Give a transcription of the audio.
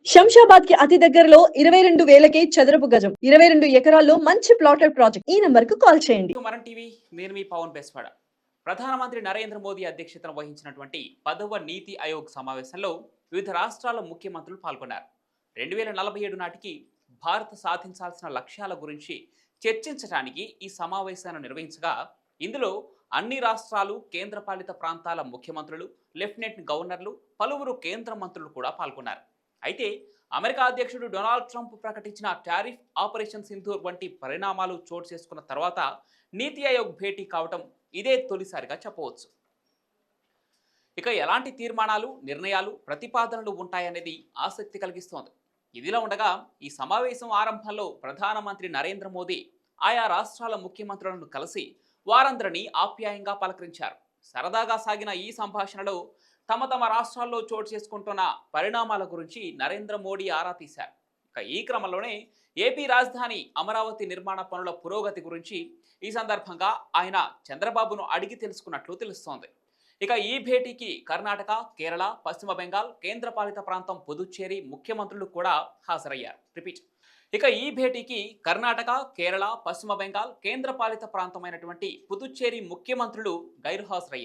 శంషాబాద్ కి అతి దగ్గరలో 22,000కే చదరపు గజం 22 ఎకరాల్లో మంచి ప్లాటెడ్ ప్రాజెక్ట్. ఈ నంబర్ కు కాల్ చేయండి. మనం టీవీ నేను మీ పవన్ బెస్వాడ. ప్రధానమంత్రి నరేంద్ర మోదీ అధ్యక్షతన వహించినటువంటి 10వ నీతి ఆయోగ్ సమావేశంలో వివిధ రాష్ట్రాల ముఖ్యమంత్రులు పాల్గొన్నారు. 2047 నాటికి భారత్ సాధించాల్సిన లక్ష్యాల గురించి చర్చించడానికి ఈ సమావేశాన్ని నిర్వహించగా, ఇందులో అన్ని రాష్ట్రాలు, కేంద్రపాలిత ప్రాంతాల ముఖ్యమంత్రులు, లెఫ్టినెంట్ గవర్నర్లు, పలువురు కేంద్ర మంత్రులు కూడా పాల్గొన్నారు. అయితే అమెరికా అధ్యక్షుడు డొనాల్డ్ ట్రంప్ ప్రకటించిన టారిఫ్ ఆపరేషన్ సింధూర్ వంటి పరిణామాలు చోటు చేసుకున్న తర్వాత నీతి ఆయోగ్ భేటీ కావటం ఇదే తొలిసారిగా చెప్పవచ్చు. ఇక ఎలాంటి తీర్మానాలు, నిర్ణయాలు, ప్రతిపాదనలు ఉంటాయనేది ఆసక్తి కలిగిస్తోంది. ఇదిలా ఉండగా ఈ సమావేశం ఆరంభంలో ప్రధానమంత్రి నరేంద్ర మోదీ ఆయా రాష్ట్రాల ముఖ్యమంత్రులను కలిసి వారందరినీ ఆప్యాయంగా పలకరించారు. సరదాగా సాగిన ఈ సంభాషణలో తమ తమ రాష్ట్రాల్లో చోటు చేసుకుంటున్న పరిణామాల గురించి నరేంద్ర మోడీ ఆరా తీశారు. ఇక ఈ క్రమంలోనే ఏపీ రాజధాని అమరావతి నిర్మాణ పనుల పురోగతి గురించి ఈ సందర్భంగా ఆయన చంద్రబాబును అడిగి తెలుసుకున్నట్లు తెలుస్తోంది. ఇక ఈ భేటీకి కర్ణాటక, కేరళ, పశ్చిమ బెంగాల్, కేంద్రపాలిత ప్రాంతం పుదుచ్చేరి ముఖ్యమంత్రులు కూడా హాజరయ్యారు. ఇక ఈ భేటీకి కర్ణాటక, కేరళ, పశ్చిమ బెంగాల్, కేంద్రపాలిత ప్రాంతమైనటువంటి పుదుచ్చేరి ముఖ్యమంత్రులు గైర్హాజరయ్యారు.